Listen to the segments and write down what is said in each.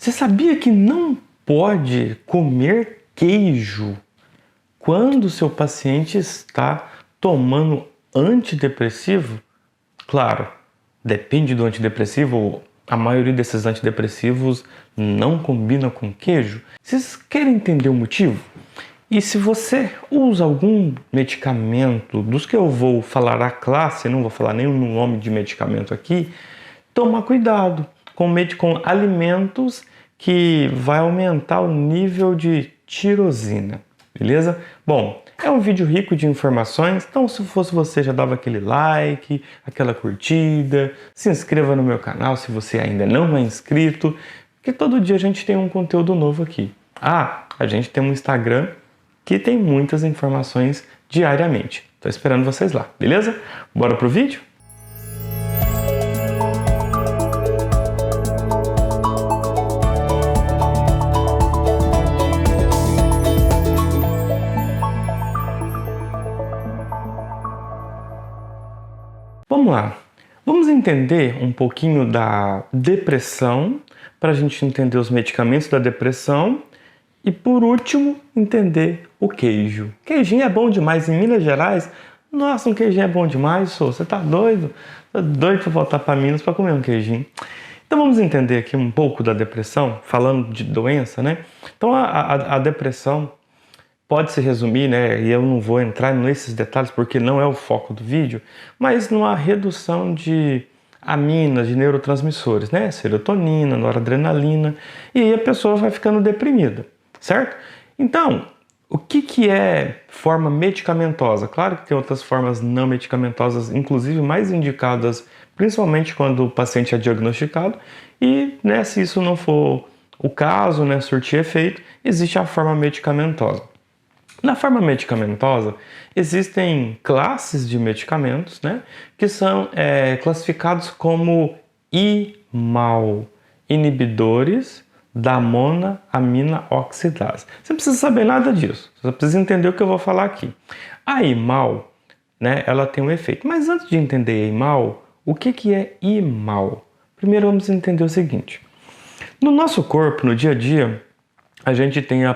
Você sabia que não pode comer queijo quando o seu paciente está tomando antidepressivo? Claro, depende do antidepressivo. A maioria desses antidepressivos não combina com queijo. Vocês querem entender o motivo? E se você usa algum medicamento dos que eu vou falar a classe, não vou falar nenhum nome de medicamento aqui, toma cuidado com alimentos que vai aumentar o nível de tirosina, beleza? Bom, é um vídeo rico de informações, então se fosse você já dava aquele like, aquela curtida, se inscreva no meu canal se você ainda não é inscrito, porque todo dia a gente tem um conteúdo novo aqui. Ah, a gente tem um Instagram que tem muitas informações diariamente. Estou esperando vocês lá, beleza? Bora pro vídeo? Vamos lá, vamos entender um pouquinho da depressão, para a gente entender os medicamentos da depressão e, por último, entender o queijo. Queijinho é bom demais em Minas Gerais. Nossa, um queijinho é bom demais, sô. Você tá doido? Tá doido para voltar para Minas para comer um queijinho. Então vamos entender aqui um pouco da depressão, falando de doença, né? Então a depressão pode se resumir, né, e eu não vou entrar nesses detalhes porque não é o foco do vídeo, mas numa redução de aminas, de neurotransmissores, né, serotonina, noradrenalina, e aí a pessoa vai ficando deprimida, certo? Então, o que é forma medicamentosa? Claro que tem outras formas não medicamentosas, inclusive mais indicadas, principalmente quando o paciente é diagnosticado, e, né, se isso não for o caso, né, surtir efeito, existe a forma medicamentosa. Na forma medicamentosa, existem classes de medicamentos, né, que são classificados como IMAL, inibidores da monoamina oxidase. Você não precisa saber nada disso, você precisa entender o que eu vou falar aqui. A IMAL, né, ela tem um efeito, mas antes de entender a IMAL, o que é IMAL? Primeiro vamos entender o seguinte. No nosso corpo, no dia a dia, a gente tem a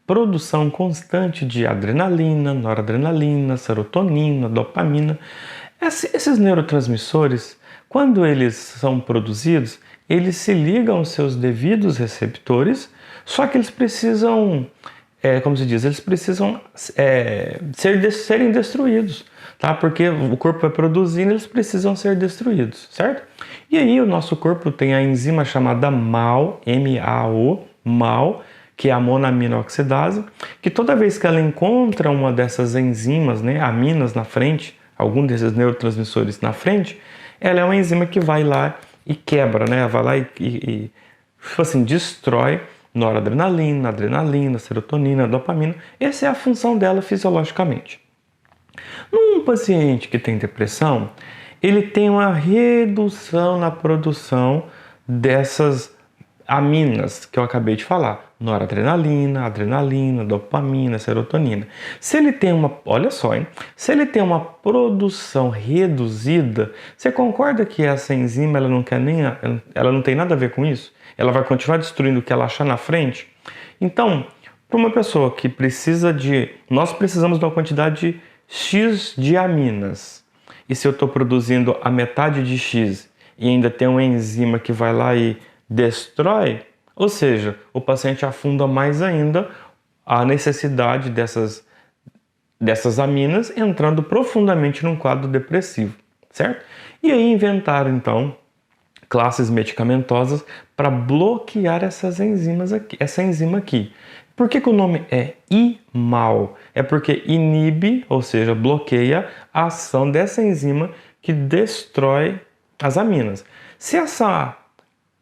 produção constante de adrenalina, noradrenalina, serotonina, dopamina. Esses neurotransmissores, quando eles são produzidos, eles se ligam aos seus devidos receptores, só que eles precisam, como se diz, eles precisam serem destruídos, tá? Porque o corpo vai produzindo, eles precisam ser destruídos, certo? E aí o nosso corpo tem a enzima chamada MAO, M-A-O, MAO, que é a monoamina oxidase, que toda vez que ela encontra uma dessas enzimas, né, aminas na frente, algum desses neurotransmissores na frente, ela é uma enzima que vai lá e quebra, né, vai lá e tipo assim, destrói noradrenalina, adrenalina, serotonina, dopamina. Essa é a função dela fisiologicamente. Num paciente que tem depressão, ele tem uma redução na produção dessas aminas que eu acabei de falar, noradrenalina, adrenalina, dopamina, serotonina. Se ele tem olha só, hein? Se ele tem uma produção reduzida, você concorda que essa enzima ela não tem nada a ver com isso? Ela vai continuar destruindo o que ela achar na frente? Então, para uma pessoa que nós precisamos de uma quantidade de X de aminas. E se eu estou produzindo a metade de X e ainda tem uma enzima que vai lá e destrói, ou seja, o paciente afunda mais ainda a necessidade dessas aminas, entrando profundamente num quadro depressivo, certo? E aí inventaram então classes medicamentosas para bloquear essa enzima aqui. Por que o nome é IMAL? É porque inibe, ou seja, bloqueia a ação dessa enzima que destrói as aminas. Se essa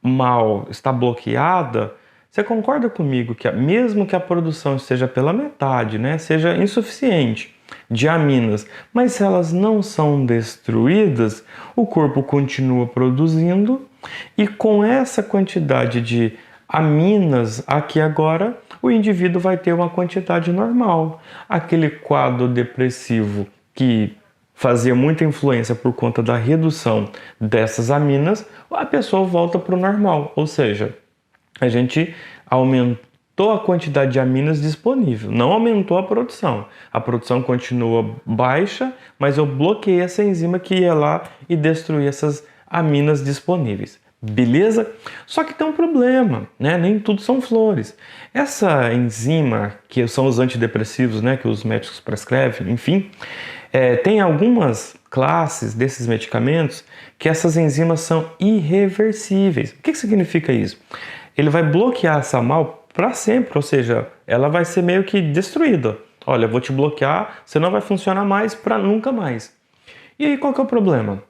MAL está bloqueada, você concorda comigo que mesmo que a produção esteja pela metade, né, seja insuficiente de aminas, mas se elas não são destruídas, o corpo continua produzindo e com essa quantidade de aminas aqui agora, o indivíduo vai ter uma quantidade normal. Aquele quadro depressivo que fazia muita influência por conta da redução dessas aminas, a pessoa volta para o normal, ou seja, A gente aumentou a quantidade de aminas disponível, não aumentou a produção. A produção continua baixa, mas eu bloqueei essa enzima que ia lá e destruir essas aminas disponíveis. Beleza? Só que tem um problema, né? Nem tudo são flores. Essa enzima, que são os antidepressivos, né, que os médicos prescrevem, enfim, tem algumas classes desses medicamentos que essas enzimas são irreversíveis. O que significa isso? Ele vai bloquear essa mal para sempre, ou seja, ela vai ser meio que destruída. Olha, eu vou te bloquear, você não vai funcionar mais para nunca mais. E aí qual que é o problema?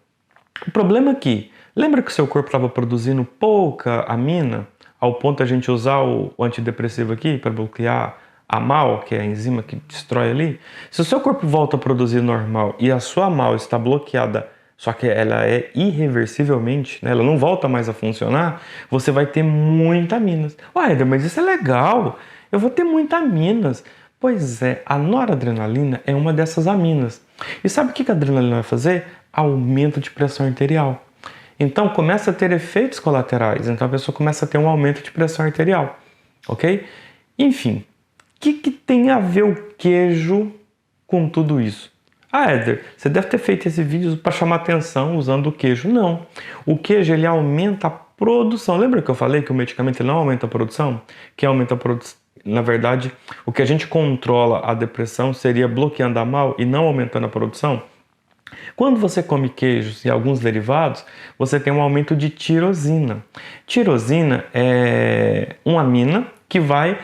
O problema é que, lembra que o seu corpo estava produzindo pouca amina, ao ponto de a gente usar o antidepressivo aqui para bloquear a MAL, que é a enzima que destrói ali? Se o seu corpo volta a produzir normal e a sua MAL está bloqueada, só que ela é irreversivelmente, né, ela não volta mais a funcionar, você vai ter muita aminas. Ué, Eder, mas isso é legal, eu vou ter muita aminas. Pois é, a noradrenalina é uma dessas aminas. E sabe o que a adrenalina vai fazer? Aumento de pressão arterial. Então começa a ter efeitos colaterais, então a pessoa começa a ter um aumento de pressão arterial, ok? Enfim, o que tem a ver o queijo com tudo isso? Ah, Éder, você deve ter feito esse vídeo para chamar atenção usando o queijo. Não, o queijo ele aumenta a produção. Lembra que eu falei que o medicamento ele não aumenta a produção? Quem aumenta a produção, na verdade, o que a gente controla a depressão seria bloqueando a MAL e não aumentando a produção? Quando você come queijos e alguns derivados, você tem um aumento de tirosina. Tirosina é uma amina que vai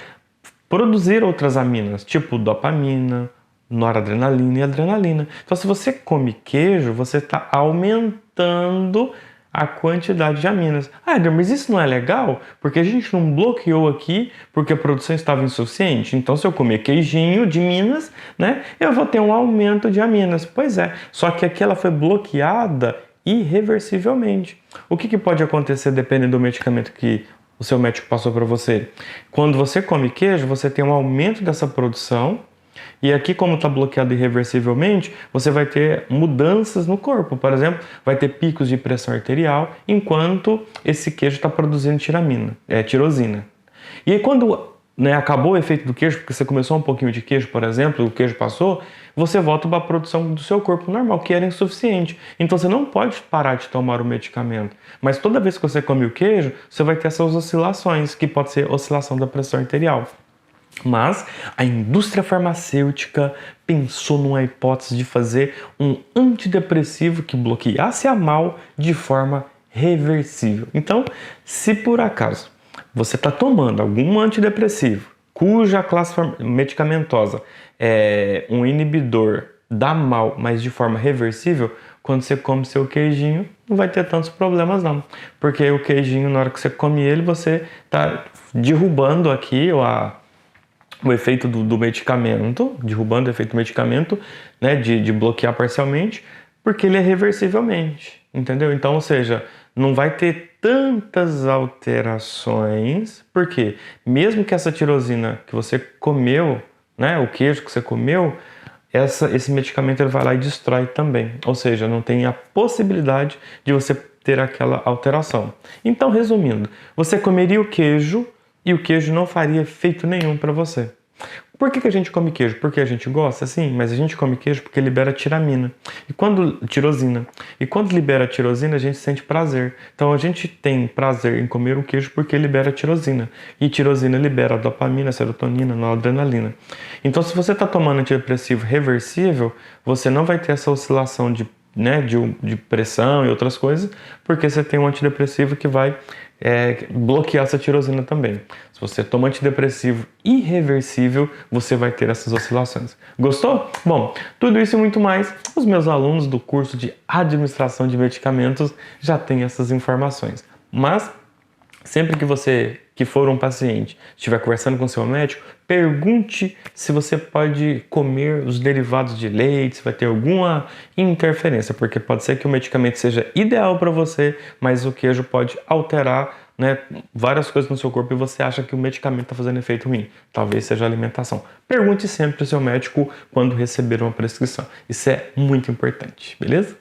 produzir outras aminas, tipo dopamina, noradrenalina e adrenalina. Então, se você come queijo, você está aumentando a quantidade de aminas. Ah, Eder, mas isso não é legal? Porque a gente não bloqueou aqui porque a produção estava insuficiente. Então, se eu comer queijinho de minas, né, eu vou ter um aumento de aminas. Pois é, só que aqui ela foi bloqueada irreversivelmente. O que pode acontecer dependendo do medicamento que o seu médico passou para você? Quando você come queijo, você tem um aumento dessa produção. E aqui, como está bloqueado irreversivelmente, você vai ter mudanças no corpo. Por exemplo, vai ter picos de pressão arterial, enquanto esse queijo está produzindo tirosina. E aí, quando acabou o efeito do queijo, porque você começou um pouquinho de queijo, por exemplo, o queijo passou, você volta para a produção do seu corpo normal, que era insuficiente. Então, você não pode parar de tomar o medicamento. Mas toda vez que você come o queijo, você vai ter essas oscilações, que pode ser oscilação da pressão arterial. Mas a indústria farmacêutica pensou numa hipótese de fazer um antidepressivo que bloqueasse a MAL de forma reversível. Então, se por acaso você está tomando algum antidepressivo cuja classe medicamentosa é um inibidor da MAL, mas de forma reversível, quando você come seu queijinho, não vai ter tantos problemas não. Porque o queijinho, na hora que você come ele, você está derrubando aqui o efeito do medicamento, derrubando o efeito do medicamento, né, de bloquear parcialmente, porque ele é reversivelmente, entendeu? Então, ou seja, não vai ter tantas alterações, porque mesmo que essa tirosina que você comeu, né, o queijo que você comeu, esse medicamento ele vai lá e destrói também, ou seja, não tem a possibilidade de você ter aquela alteração. Então, resumindo, você comeria o queijo e o queijo não faria efeito nenhum para você. Por que a gente come queijo? Porque a gente gosta, sim, mas a gente come queijo porque libera tirosina. E quando libera tirosina, a gente sente prazer. Então a gente tem prazer em comer o queijo porque libera tirosina. E tirosina libera dopamina, serotonina, noradrenalina. Então, se você está tomando antidepressivo reversível, você não vai ter essa oscilação de pressão e outras coisas, porque você tem um antidepressivo que vai bloquear essa tirosina também. Se você toma antidepressivo irreversível, você vai ter essas oscilações. Gostou? Bom, tudo isso e muito mais, os meus alunos do curso de administração de medicamentos já têm essas informações. Mas sempre que você que for um paciente estiver conversando com seu médico, pergunte se você pode comer os derivados de leite, se vai ter alguma interferência, porque pode ser que o medicamento seja ideal para você, mas o queijo pode alterar, né, várias coisas no seu corpo e você acha que o medicamento está fazendo efeito ruim. Talvez seja a alimentação. Pergunte sempre ao seu médico quando receber uma prescrição. Isso é muito importante, beleza?